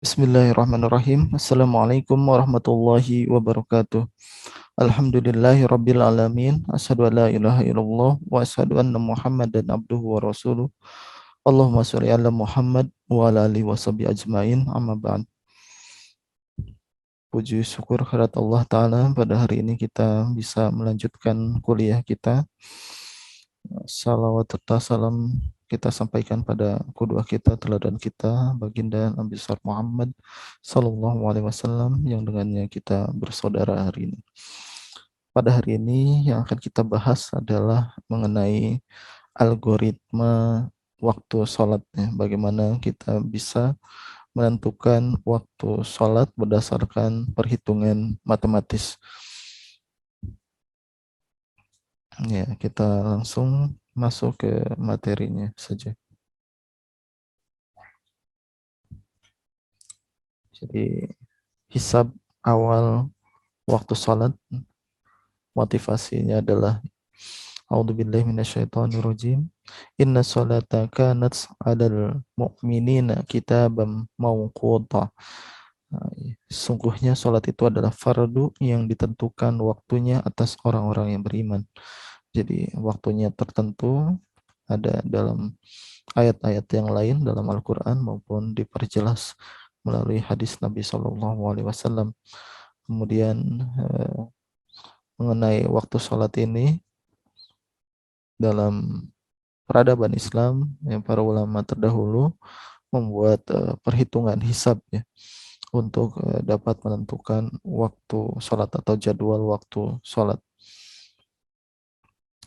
Bismillahirrahmanirrahim. Assalamualaikum warahmatullahi wabarakatuh. Alhamdulillahi rabbil alamin. Asyhadu an la ilaha illallah wa asyhadu anna Muhammadan abduhu wa rasuluh. Allahumma sholli ala Muhammad wa ala alihi washabihi ajmain. Amma ba'd. Puji syukur kehadirat Allah Ta'ala, pada hari ini kita bisa melanjutkan kuliah kita. Salawat serta salam kita sampaikan pada kedua kita, teladan kita, baginda Nabi besar Muhammad Sallallahu Alaihi Wasallam, yang dengannya kita bersaudara hari ini. Pada hari ini yang akan kita bahas adalah mengenai algoritma waktu sholat, ya. Bagaimana kita bisa menentukan waktu sholat berdasarkan perhitungan matematis. Ya, kita langsung masuk ke materinya saja. Jadi, hisab awal waktu sholat, motivasinya adalah A'udzubillahi minasyaitonirrajim. Inna sholata kanat 'alal mu'minina kitaban mawquta. Sungguhnya sholat itu adalah fardu yang ditentukan waktunya atas orang-orang yang beriman. Jadi waktunya tertentu, ada dalam ayat-ayat yang lain dalam Al-Quran maupun diperjelas melalui hadis Nabi Shallallahu Alaihi Wasallam. Kemudian mengenai waktu sholat ini, dalam peradaban Islam, yang para ulama terdahulu membuat perhitungan hisab, ya, untuk dapat menentukan waktu sholat atau jadwal waktu sholat.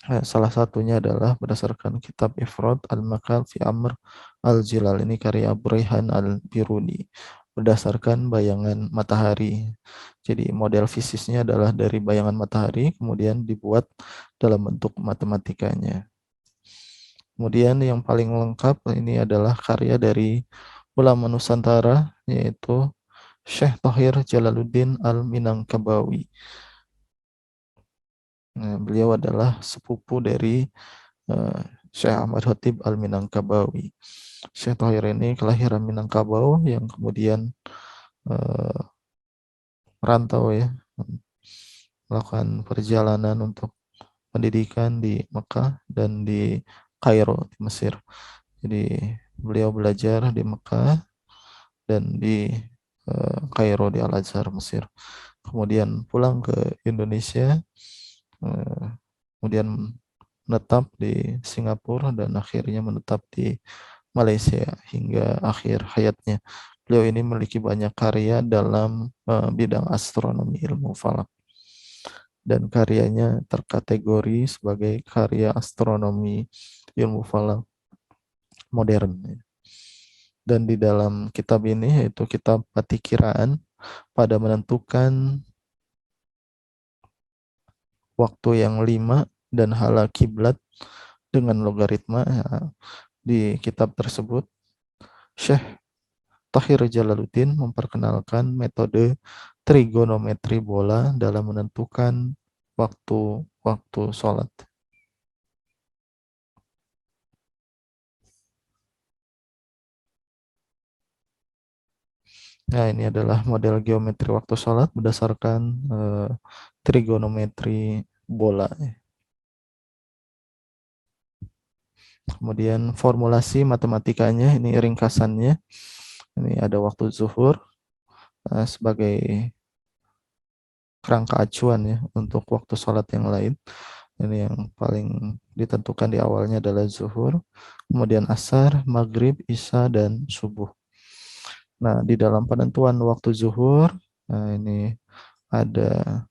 Salah satunya adalah berdasarkan kitab Ifrad Al-Maqal fi Amr Al-Jilal, ini karya Buraihan Al-Biruni, berdasarkan bayangan matahari. Jadi model fisiknya adalah dari bayangan matahari, kemudian dibuat dalam bentuk matematikanya. Kemudian yang paling lengkap ini adalah karya dari ulama Nusantara, yaitu Syekh Tahir Jalaluddin Al-Minangkabawi. Nah, beliau adalah sepupu dari Syekh Ahmad Khatib Al-Minangkabawi. Syekh Tahir ini kelahiran Minangkabau yang kemudian merantau, ya, melakukan perjalanan untuk pendidikan di Mekah dan di Kairo di Mesir. Jadi beliau belajar di Mekah dan di Kairo di Al-Azhar Mesir. Kemudian pulang ke Indonesia, kemudian menetap di Singapura dan akhirnya menetap di Malaysia hingga akhir hayatnya. Beliau ini memiliki banyak karya dalam bidang astronomi, ilmu falak, dan karyanya terkategori sebagai karya astronomi ilmu falak modern. Dan di dalam kitab ini, yaitu kitab Patikiraan, pada menentukan waktu yang 5 dan hala kiblat dengan logaritma, ya, di kitab tersebut Syekh Tahir Jalaluddin memperkenalkan metode trigonometri bola dalam menentukan waktu sholat. Nah, ini adalah model geometri waktu sholat berdasarkan trigonometri bola. Kemudian formulasi matematikanya, ini ringkasannya. Ini ada waktu zuhur sebagai kerangka acuan, ya, untuk waktu sholat yang lain. Ini yang paling ditentukan di awalnya adalah zuhur, kemudian asar, maghrib, isya, dan subuh. Nah, di dalam penentuan waktu zuhur, ini ada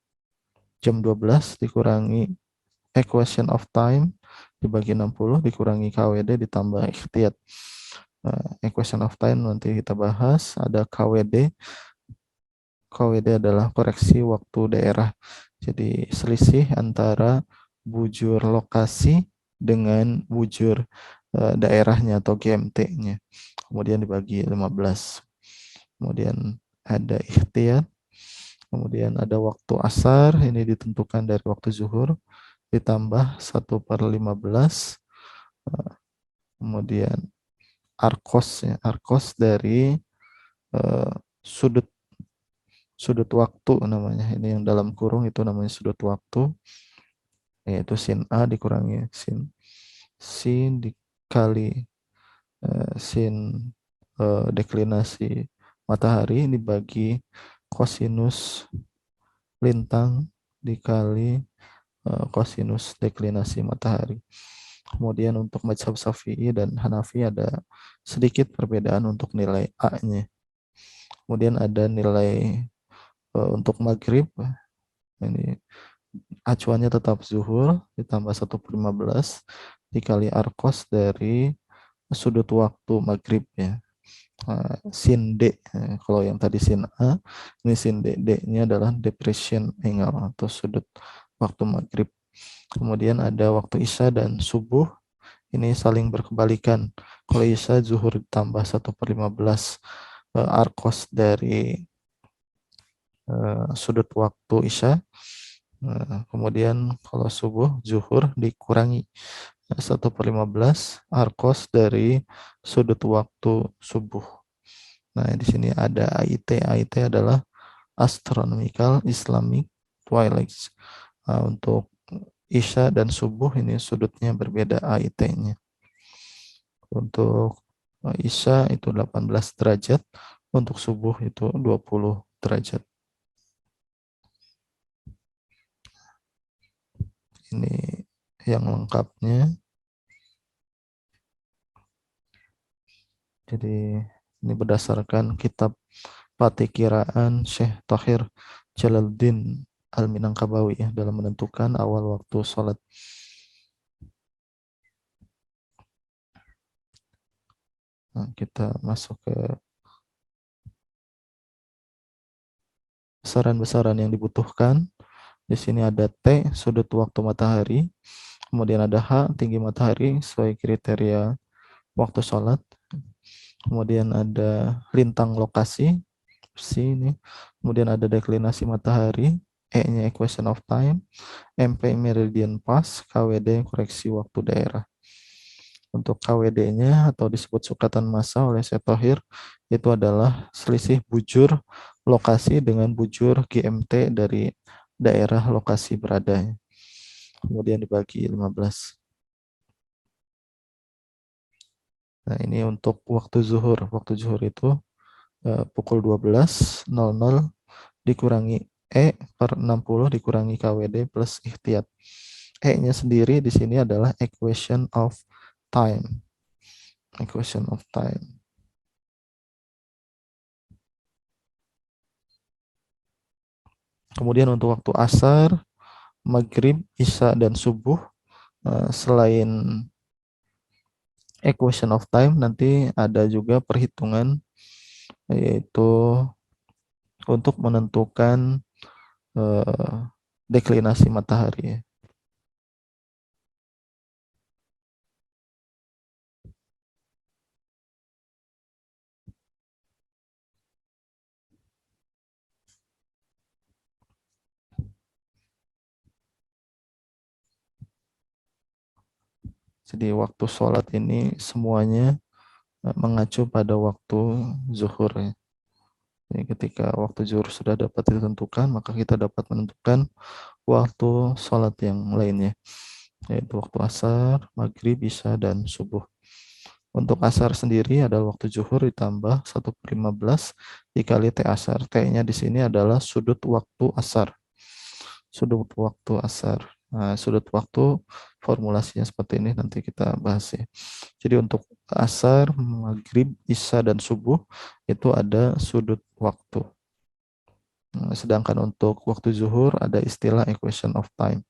jam 12 dikurangi equation of time dibagi 60 dikurangi KWD ditambah ikhtiyat. Equation of time nanti kita bahas. Ada KWD. KWD adalah koreksi waktu daerah. Jadi selisih antara bujur lokasi dengan bujur daerahnya atau GMT-nya. Kemudian dibagi 15. Kemudian ada ikhtiyat. Kemudian ada waktu asar, ini ditentukan dari waktu zuhur, ditambah 1/15. Kemudian arkos, ya, arkos dari eh, sudut sudut waktu namanya. Ini yang dalam kurung itu namanya sudut waktu, yaitu sin A dikurangi sin dikali sin deklinasi matahari dibagi kosinus lintang dikali kosinus deklinasi matahari. Kemudian untuk mazhab Syafi'i dan Hanafi ada sedikit perbedaan untuk nilai A-nya. Kemudian ada nilai untuk maghrib, ini acuannya tetap zuhur ditambah 1/15 dikali arkos dari sudut waktu maghrib ya. Sin D, kalau yang tadi sin A, ini sin D, D-nya adalah depression angle atau sudut waktu maghrib. Kemudian ada waktu isya dan subuh, ini saling berkebalikan. Kalau isya zuhur ditambah 1/15 arkos dari sudut waktu isya. Kemudian kalau subuh zuhur dikurangi 1/15 arkos dari sudut waktu subuh. Nah, di sini ada AIT. AIT adalah Astronomical Islamic Twilight. Untuk isya dan subuh ini sudutnya berbeda AIT-nya. Untuk isya itu 18 derajat, untuk subuh itu 20 derajat. Ini yang lengkapnya. Jadi ini berdasarkan kitab Patikiraan Syekh Tahir Jalaluddin Al-Minangkabawi ya, dalam menentukan awal waktu sholat. Nah, kita masuk ke besaran-besaran yang dibutuhkan. Di sini ada T, sudut waktu matahari. Kemudian ada H, tinggi matahari sesuai kriteria waktu sholat. Kemudian ada lintang lokasi, C ini. Kemudian ada deklinasi matahari, E-nya equation of time, MP meridian pass, KWD koreksi waktu daerah. Untuk KWD-nya atau disebut sukatan massa oleh Setohir itu adalah selisih bujur lokasi dengan bujur GMT dari daerah lokasi beradanya. Kemudian dibagi 15. Nah, ini untuk waktu zuhur. Waktu zuhur itu pukul 12.00 dikurangi E/60 dikurangi KWD plus ihtiyat. E-nya sendiri di sini adalah equation of time. Equation of time. Kemudian untuk waktu asar, maghrib, isya, dan subuh, selain equation of time, nanti ada juga perhitungan, yaitu untuk menentukan deklinasi matahari. Jadi waktu sholat ini semuanya mengacu pada waktu zuhur ya. Jadi ketika waktu zuhur sudah dapat ditentukan, maka kita dapat menentukan waktu sholat yang lainnya, yaitu waktu asar, maghrib, isya, dan subuh. Untuk asar sendiri adalah waktu zuhur ditambah 1/15 dikali T asar. T-nya di sini adalah sudut waktu asar. Sudut waktu asar. Nah, sudut waktu formulasinya seperti ini, nanti kita bahas ya. Jadi untuk asar, maghrib, isya, dan subuh itu ada sudut waktu. Nah, sedangkan untuk waktu zuhur ada istilah equation of time.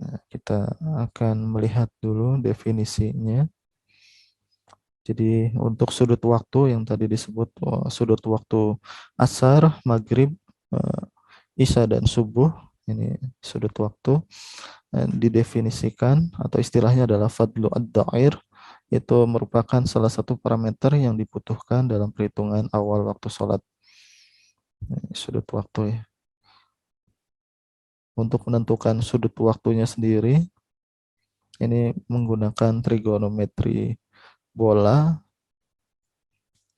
Nah, kita akan melihat dulu definisinya. Jadi untuk sudut waktu yang tadi disebut sudut waktu asar, maghrib, eh, isya, dan subuh, ini sudut waktu didefinisikan atau istilahnya adalah fadlu ad-da'ir, itu merupakan salah satu parameter yang dibutuhkan dalam perhitungan awal waktu sholat. Sudut waktu ya. Untuk menentukan sudut waktunya sendiri, ini menggunakan trigonometri bola,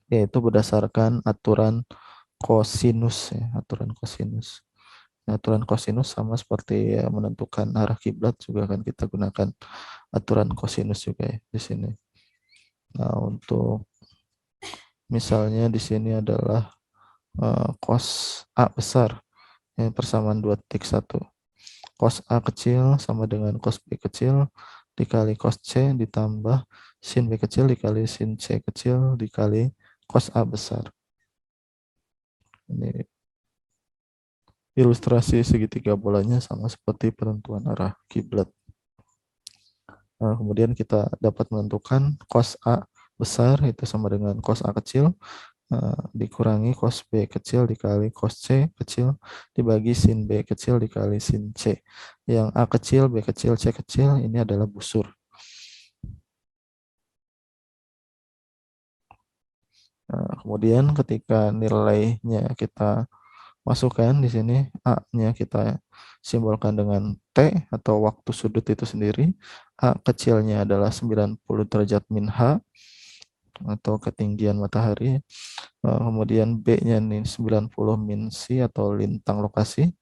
yaitu berdasarkan aturan kosinus ya, aturan kosinus. Nah, aturan kosinus sama seperti ya, menentukan arah kiblat juga akan kita gunakan aturan kosinus juga ya di sini. Nah, untuk misalnya di sini adalah cos A besar, yang persamaan 2,1. Cos A kecil sama dengan cos B kecil dikali cos C ditambah sin B kecil dikali sin C kecil dikali cos A besar. Ini ilustrasi segitiga bolanya sama seperti penentuan arah kiblat. Nah, kemudian kita dapat menentukan cos A besar itu sama dengan cos A kecil dikurangi cos B kecil dikali cos C kecil dibagi sin B kecil dikali sin C. Yang A kecil, B kecil, C kecil ini adalah busur. Nah, kemudian ketika nilainya kita masukkan di sini, A-nya kita simbolkan dengan T atau waktu sudut itu sendiri. A kecilnya adalah 90 derajat min H atau ketinggian matahari. Kemudian B-nya ini 90 min C atau lintang lokasi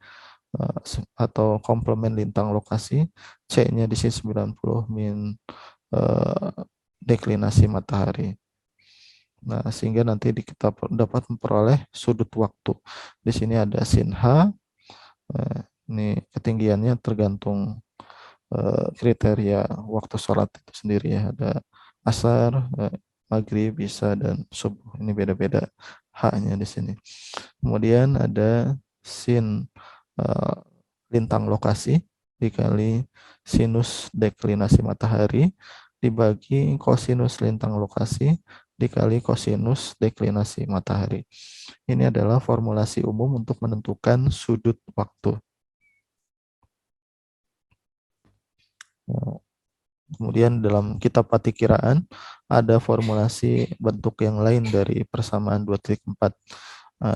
atau komplement lintang lokasi. C-nya di sini 90 min deklinasi matahari. Nah, sehingga nanti kita dapat memperoleh sudut waktu. Di sini ada sin H, ini ketinggiannya tergantung kriteria waktu sholat itu sendiri ya. Ada asar, maghrib, isya, dan subuh. Ini beda-beda H-nya di sini. Kemudian ada sin eh, lintang lokasi dikali sinus deklinasi matahari dibagi kosinus lintang lokasi dikali kosinus deklinasi matahari. Ini adalah formulasi umum untuk menentukan sudut waktu. Nah, kemudian dalam kitab Patikiraan ada formulasi bentuk yang lain dari persamaan 2,4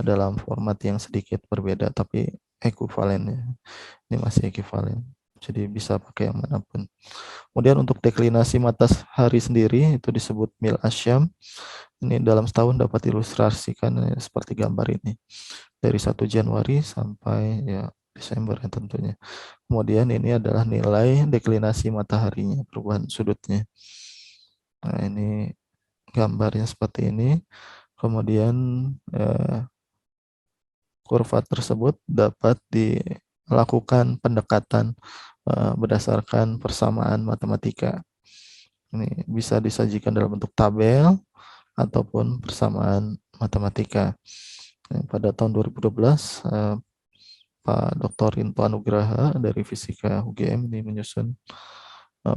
dalam format yang sedikit berbeda tapi ekuivalen ya. Ini masih ekuivalen. Jadi bisa pakai yang manapun. Kemudian untuk deklinasi matahari sendiri itu disebut mil asyam. Ini dalam setahun dapat ilustrasikan seperti gambar ini. Dari 1 Januari sampai ya Desember ya tentunya. Kemudian ini adalah nilai deklinasi mataharinya, perubahan sudutnya. Nah, ini gambarnya seperti ini. Kemudian eh, kurva tersebut dapat dilakukan pendekatan berdasarkan persamaan matematika. Ini bisa disajikan dalam bentuk tabel ataupun persamaan matematika. Pada tahun 2012, Pak Dr. Rinto Anugraha dari Fisika UGM ini menyusun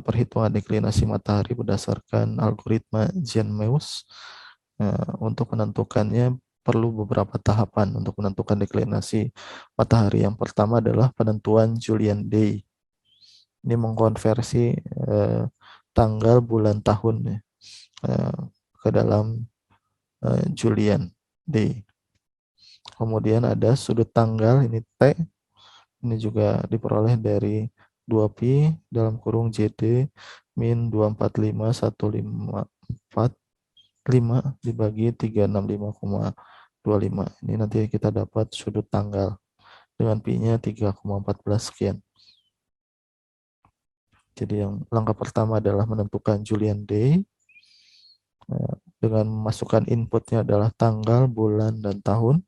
perhitungan deklinasi matahari berdasarkan algoritma Jahn-Meus. Untuk menentukannya perlu beberapa tahapan untuk menentukan deklinasi matahari. Yang pertama adalah penentuan Julian Day. Ini mengkonversi tanggal, bulan, tahun ya, ke dalam Julian Day. Kemudian ada sudut tanggal, ini T. Ini juga diperoleh dari 2pi dalam kurung JD min 245,154 dibagi 365,25. Ini nanti kita dapat sudut tanggal dengan pi-nya 3,14 sekian. Jadi yang langkah pertama adalah menentukan Julian Day. Dengan memasukkan inputnya adalah tanggal, bulan, dan tahun.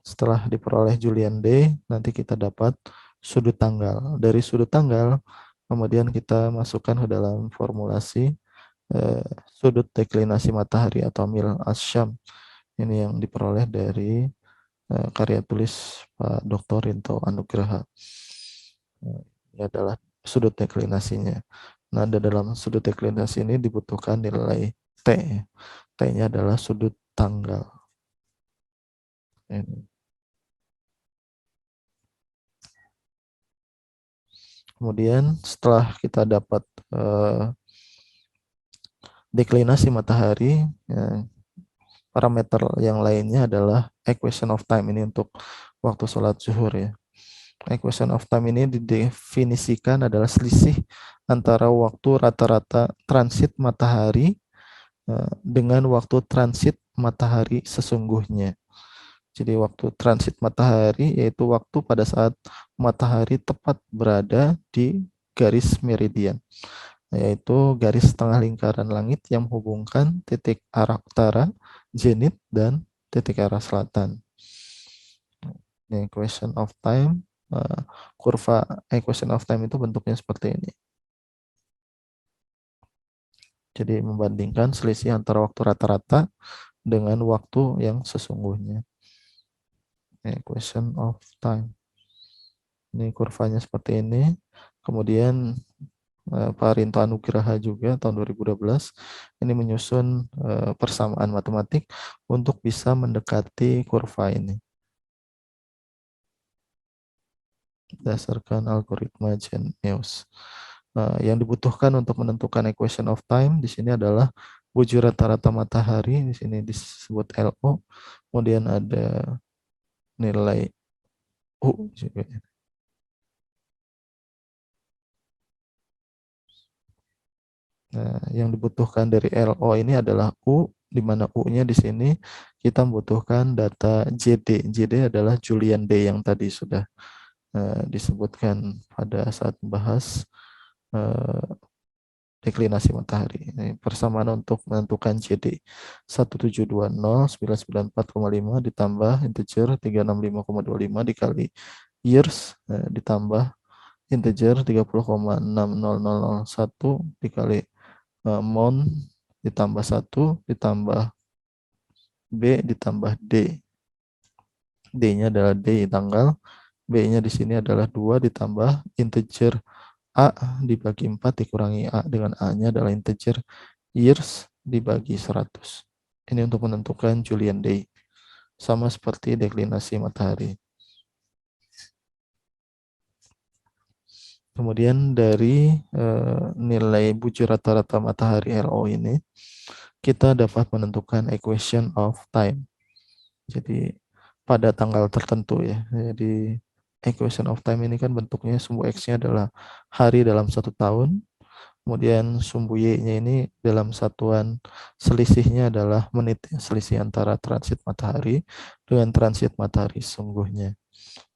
Setelah diperoleh Julian Day, nanti kita dapat sudut tanggal. Dari sudut tanggal, kemudian kita masukkan ke dalam formulasi sudut deklinasi matahari atau mil asyam. Ini yang diperoleh dari karya tulis Pak Dr. Rinto Anugraha. Ini adalah sudut deklinasinya. Nah, dalam sudut deklinasi ini dibutuhkan nilai T. T-nya adalah sudut tanggal. Ini. Kemudian setelah kita dapat deklinasi matahari, ya, parameter yang lainnya adalah equation of time ini untuk waktu sholat zuhur ya. Equation of time ini didefinisikan adalah selisih antara waktu rata-rata transit matahari dengan waktu transit matahari sesungguhnya. Jadi waktu transit matahari yaitu waktu pada saat matahari tepat berada di garis meridian, yaitu garis tengah lingkaran langit yang menghubungkan titik arah utara, zenit, dan titik arah selatan. Ini equation of time, kurva equation of time itu bentuknya seperti ini. Jadi membandingkan selisih antara waktu rata-rata dengan waktu yang sesungguhnya. Equation of time. Ini kurvanya seperti ini. Kemudian Pak Rinto Anugraha juga tahun 2012 ini menyusun persamaan matematik untuk bisa mendekati kurva ini berdasarkan algoritma Jenius. Yang dibutuhkan untuk menentukan equation of time di sini adalah bujur rata-rata matahari, di sini disebut LO, kemudian ada nilai U juga. Nah, yang dibutuhkan dari LO ini adalah U, di mana U-nya di sini kita membutuhkan data JD. JD adalah Julian Day yang tadi sudah disebutkan pada saat membahas deklinasi matahari. Ini persamaan untuk menentukan JD 1720,994,5 ditambah integer 365,25 dikali years ditambah integer 30,60001 dikali mount ditambah 1 ditambah B ditambah D. D-nya adalah D tanggal, B-nya di sini adalah 2 ditambah integer A dibagi 4 dikurangi A dengan A-nya adalah integer years dibagi 100. Ini untuk menentukan Julian Day. Sama seperti deklinasi matahari. Kemudian dari nilai bujur rata-rata matahari RO ini, kita dapat menentukan equation of time. Jadi pada tanggal tertentu ya. Jadi equation of time ini kan bentuknya sumbu X-nya adalah hari dalam 1 tahun. Kemudian sumbu Y-nya ini dalam satuan selisihnya adalah menit. Selisih antara transit matahari dengan transit matahari sungguhnya.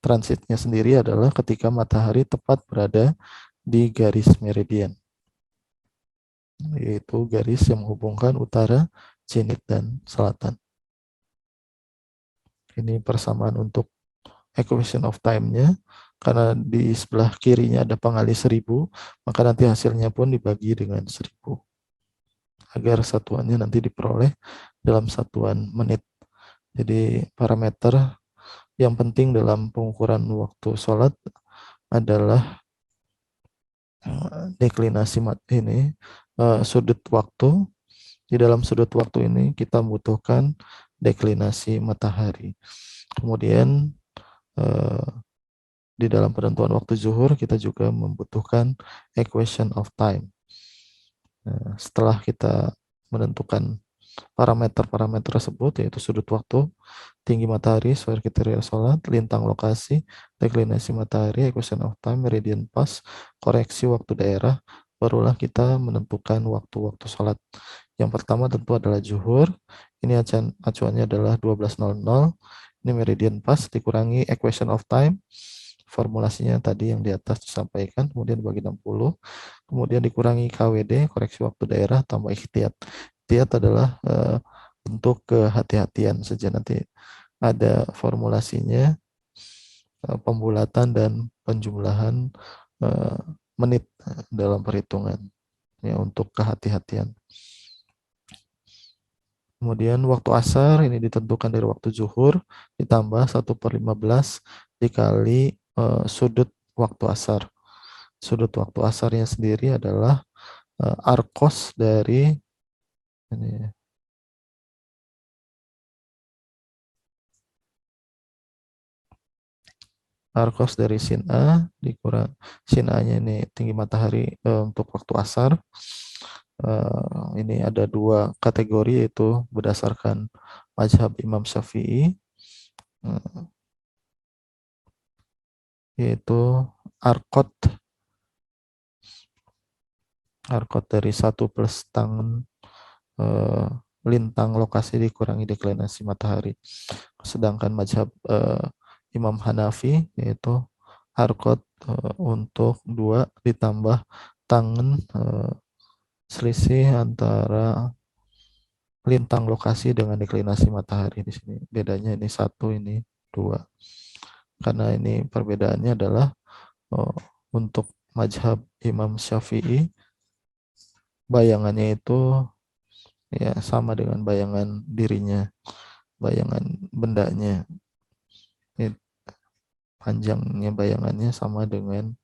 Transitnya sendiri adalah ketika matahari tepat berada di garis meridian, yaitu garis yang menghubungkan utara, zenit, dan selatan. Ini persamaan untuk equation of time-nya. Karena di sebelah kirinya ada pengali 1000, maka nanti hasilnya pun dibagi dengan 1000. Agar satuannya nanti diperoleh dalam satuan menit. Jadi parameter yang penting dalam pengukuran waktu sholat adalah deklinasi ini sudut waktu. Di dalam sudut waktu ini kita membutuhkan deklinasi matahari. Kemudian di dalam penentuan waktu zuhur kita juga membutuhkan equation of time. Setelah kita menentukan parameter-parameter tersebut, yaitu sudut waktu, tinggi matahari, sesuai kriteria sholat, lintang lokasi, deklinasi matahari, equation of time, meridian pas, koreksi waktu daerah, barulah kita menentukan waktu-waktu sholat. Yang pertama tentu adalah zuhur. Ini acuannya adalah 12.00. Ini meridian pas dikurangi equation of time. Formulasinya tadi yang di atas disampaikan, kemudian bagi 60, kemudian dikurangi KWD, koreksi waktu daerah, tambah ikhtiyat. Ikhtiyat adalah bentuk kehati-hatian saja, nanti ada formulasinya, pembulatan dan penjumlahan menit dalam perhitungan ya, untuk kehati-hatian. Kemudian waktu asar ini ditentukan dari waktu zuhur ditambah 1/15 dikali sudut waktu asar. Sudut waktu asarnya sendiri adalah arkos dari ini, arkos dari sin A dikurang sin A-nya ini tinggi matahari untuk waktu asar. Ini ada 2 kategori, yaitu berdasarkan mazhab Imam Syafi'i. yaitu arkot dari 1 plus tangen eh, lintang lokasi dikurangi deklinasi matahari. Sedangkan mazhab Imam Hanafi yaitu arkot untuk 2 ditambah tangen selisih antara lintang lokasi dengan deklinasi matahari di sini. Bedanya ini 1, ini 2. Karena ini perbedaannya adalah oh, untuk mazhab Imam Syafi'i bayangannya itu ya sama dengan bayangan dirinya, bayangan bendanya. Ini panjangnya bayangannya sama dengan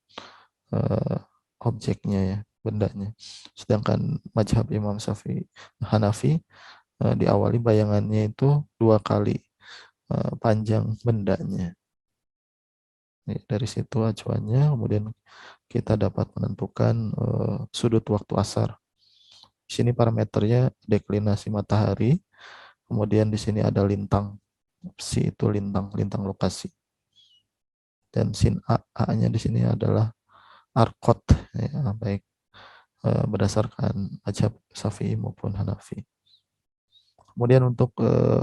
eh, objeknya ya, bendanya. Sedangkan mazhab Imam Syafi'i Hanafi diawali bayangannya itu 2 kali panjang bendanya. Dari situ acuannya, kemudian kita dapat menentukan sudut waktu asar. Di sini parameternya deklinasi matahari, kemudian di sini ada lintang, psi itu lintang lokasi, dan sin A-nya di sini adalah arkot, ya, baik berdasarkan mazhab Syafi'i maupun Hanafi. Kemudian untuk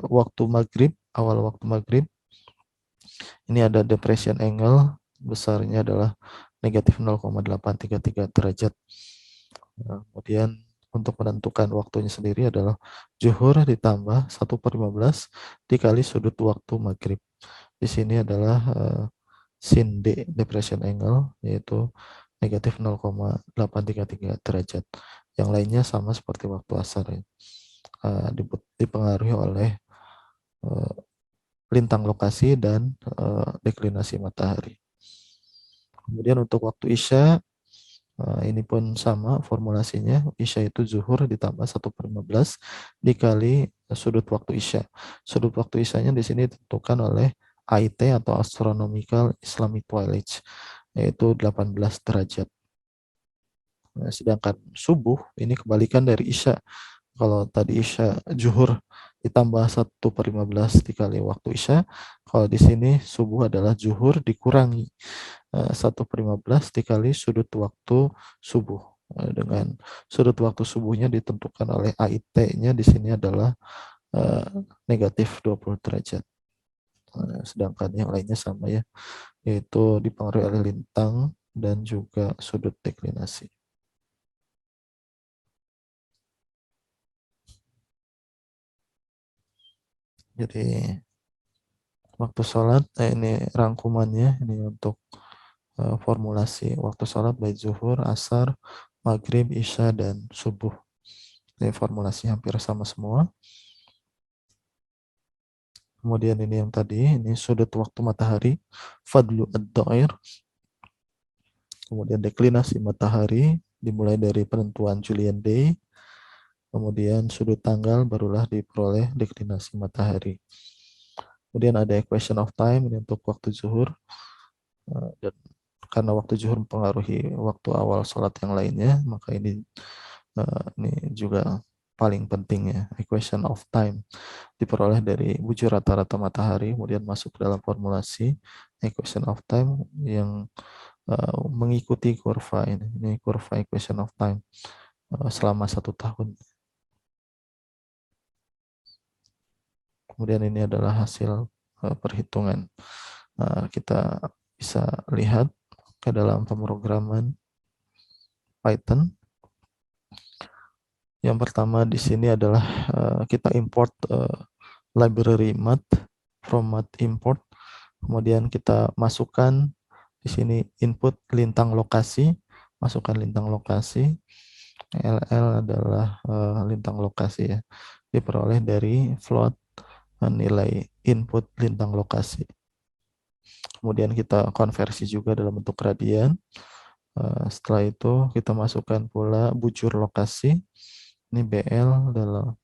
waktu maghrib, awal waktu maghrib, ini ada depression angle, besarnya adalah negatif 0,833 derajat. Nah, kemudian untuk menentukan waktunya sendiri adalah zuhur ditambah 1/15 dikali sudut waktu maghrib. Di sini adalah sin D, depression angle, yaitu negatif 0,833 derajat. Yang lainnya sama seperti waktu asar ya. Dipengaruhi oleh lintang lokasi dan deklinasi matahari. Kemudian untuk waktu isya, ini pun sama formulasinya. Isya itu zuhur ditambah 1/15 dikali sudut waktu isya. Sudut waktu isyanya di sini ditentukan oleh AIT atau Astronomical Islamic Twilight, yaitu 18 derajat. Nah, sedangkan subuh ini kebalikan dari isya. Kalau tadi isya zuhur ditambah 1/15 dikali waktu isya, kalau di sini subuh adalah zuhur dikurangi 1/15 dikali sudut waktu subuh. Dengan sudut waktu subuhnya ditentukan oleh AIT-nya di sini adalah negatif 20 derajat. Sedangkan yang lainnya sama ya, yaitu dipengaruhi oleh lintang dan juga sudut deklinasi. Jadi waktu sholat, ini rangkumannya, ini untuk formulasi waktu sholat baik zuhur, asar, maghrib, isya, dan subuh. Ini formulasi hampir sama semua. Kemudian ini yang tadi, ini sudut waktu matahari, fadlu ad-dair. Kemudian deklinasi matahari, dimulai dari penentuan Julian Day. Kemudian sudut tanggal barulah diperoleh deklinasi matahari. Kemudian ada equation of time, ini untuk waktu zuhur. Dan karena waktu zuhur mempengaruhi waktu awal sholat yang lainnya, maka ini juga paling penting ya, equation of time diperoleh dari bujur rata-rata matahari, kemudian masuk dalam formulasi equation of time yang mengikuti kurva ini kurva equation of time selama 1 tahun. Kemudian ini adalah hasil perhitungan. Kita bisa lihat ke dalam pemrograman Python. Yang pertama di sini adalah kita import library math from math import. Kemudian kita masukkan di sini input lintang lokasi, masukkan lintang lokasi. LL adalah lintang lokasi ya, diperoleh dari float nilai input lintang lokasi. Kemudian kita konversi juga dalam bentuk radian. Setelah itu kita masukkan pula bujur lokasi. Ini BL adalah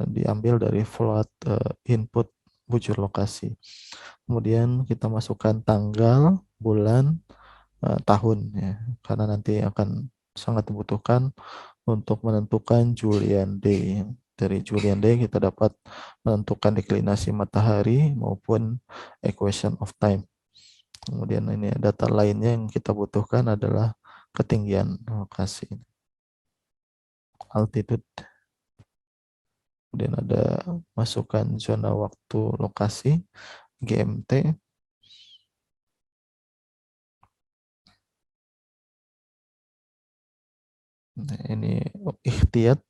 diambil dari float input bujur lokasi. Kemudian kita masukkan tanggal, bulan, tahun ya, karena nanti akan sangat dibutuhkan untuk menentukan Julian Day. Dari Julian Day kita dapat menentukan deklinasi matahari maupun equation of time. Kemudian ini data lainnya yang kita butuhkan adalah ketinggian lokasi, altitude. Kemudian ada masukkan zona waktu lokasi, GMT. Nah, ini ikhtiyat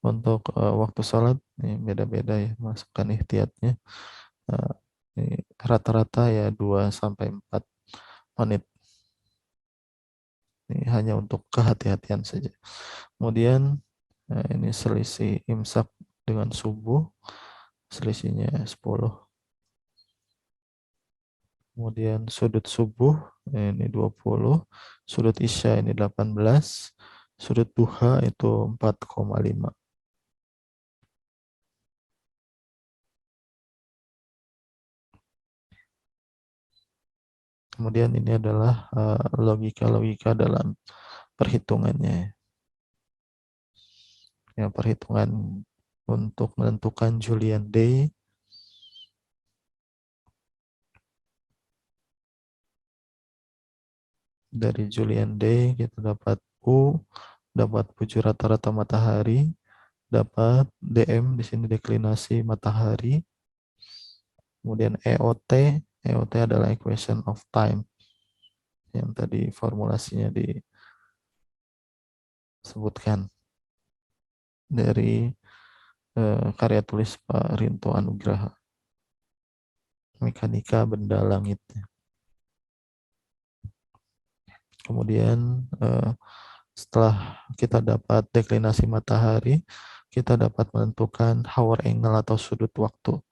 untuk waktu sholat, ini beda-beda ya, masukkan ikhtiyatnya. Eh, ini rata-rata ya 2 sampai 4 menit. Ini hanya untuk kehati-hatian saja. Kemudian ini selisih imsak dengan subuh, selisihnya 10. Kemudian sudut subuh ini 20, sudut isya ini 18, sudut duha itu 4,5. Kemudian ini adalah logika-logika dalam perhitungannya. Ya, perhitungan untuk menentukan Julian Day. Dari Julian Day kita dapat U, dapat bujur rata-rata matahari, dapat DM di sini deklinasi matahari. Kemudian EOT adalah equation of time yang tadi formulasinya disebutkan dari karya tulis Pak Rinto Anugraha, Mekanika Benda Langit. Kemudian setelah kita dapat deklinasi matahari, kita dapat menentukan hour angle atau sudut waktu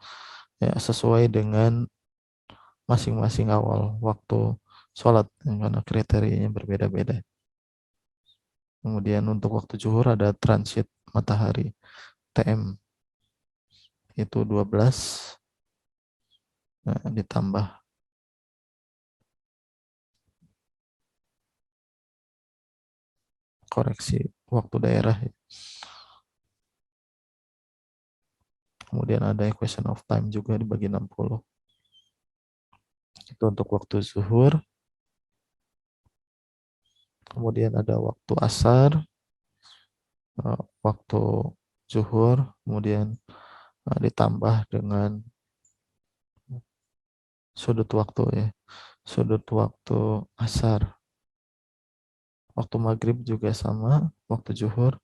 ya, sesuai dengan masing-masing awal waktu sholat, karena kriterianya berbeda-beda. Kemudian untuk waktu zuhur ada transit matahari, TM itu 12, nah, ditambah koreksi waktu daerah. Kemudian ada equation of time juga dibagi 60. Itu untuk waktu zuhur. Kemudian ada waktu asar, waktu zuhur, kemudian ditambah dengan sudut waktu ya. Sudut waktu asar. Waktu maghrib juga sama, waktu zuhur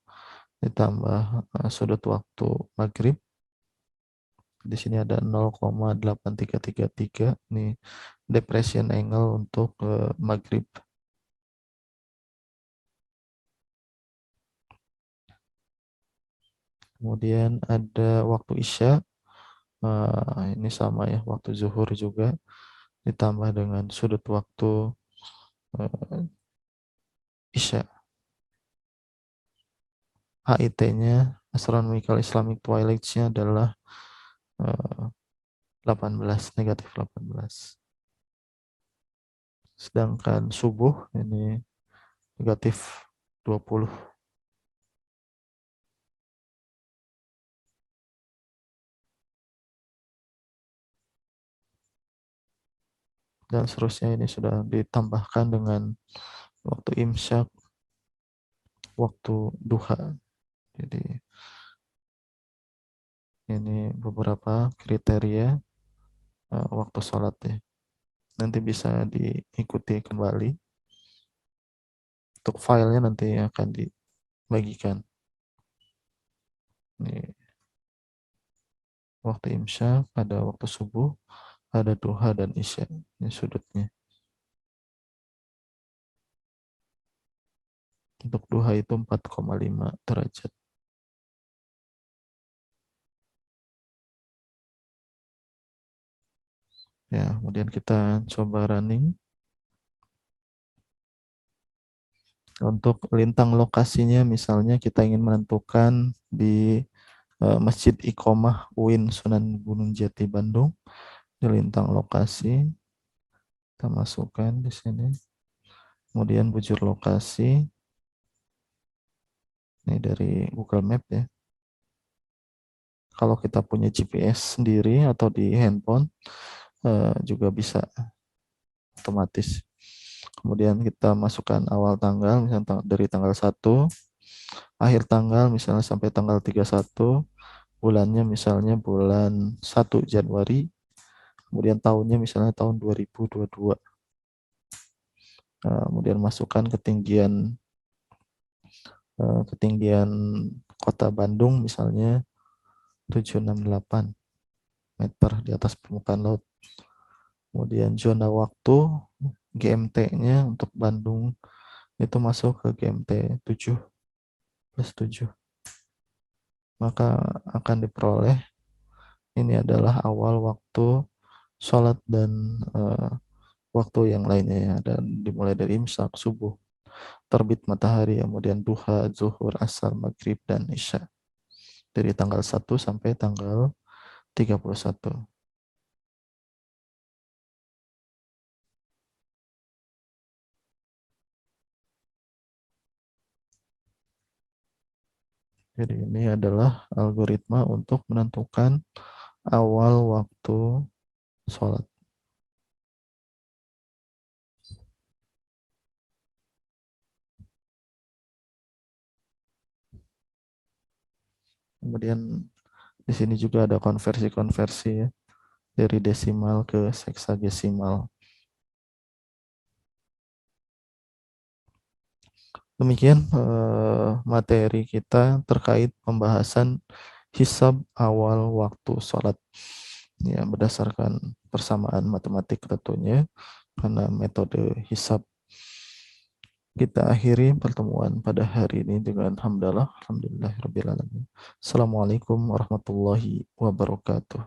ditambah sudut waktu maghrib. Di sini ada 0,8333 nih depression angle untuk maghrib. Kemudian ada waktu isya, ini sama ya, waktu zuhur juga ditambah dengan sudut waktu isya. HIT-nya, Astronomical Islamic Twilight-nya adalah 18, negatif 18. Sedangkan subuh ini negatif 20. Dan seterusnya ini sudah ditambahkan dengan waktu imsyak, waktu duha. Jadi ini beberapa kriteria waktu sholat ya. Nanti bisa diikuti kembali. Untuk filenya nanti akan dibagikan. Ini waktu imsyak, ada waktu subuh, ada duha dan isya. Ini sudutnya. Untuk duha itu 4,5 derajat. Ya, kemudian kita coba running. Untuk lintang lokasinya, misalnya kita ingin menentukan di Masjid Iqomah UIN Sunan Gunung Jati Bandung. Di lintang lokasi, kita masukkan di sini. Kemudian bujur lokasi. Ini dari Google Map ya. Kalau kita punya GPS sendiri atau di handphone juga bisa. otomatis. Kemudian kita masukkan awal tanggal, misalnya dari tanggal 1, akhir tanggal misalnya sampai tanggal 31, bulannya misalnya bulan 1 Januari, kemudian tahunnya misalnya tahun 2022. Kemudian masukkan ketinggian kota Bandung misalnya 768 meter di atas permukaan laut. Kemudian zona waktu GMT-nya untuk Bandung itu masuk ke GMT 7+7. Maka akan diperoleh ini adalah awal waktu sholat dan waktu yang lainnya ya. Dan dimulai dari imsak, subuh, terbit matahari, kemudian duha, zuhur, asar, maghrib, dan isya. Dari tanggal 1 sampai tanggal 31. Jadi ini adalah algoritma untuk menentukan awal waktu sholat. Kemudian di sini juga ada konversi-konversi ya, dari desimal ke heksadesimal. Demikian materi kita terkait pembahasan hisab awal waktu sholat. Ya, berdasarkan persamaan matematik tentunya, karena metode hisab. Kita akhiri pertemuan pada hari ini dengan hamdalah. Alhamdulillahirrabbilalamin. Assalamualaikum warahmatullahi wabarakatuh.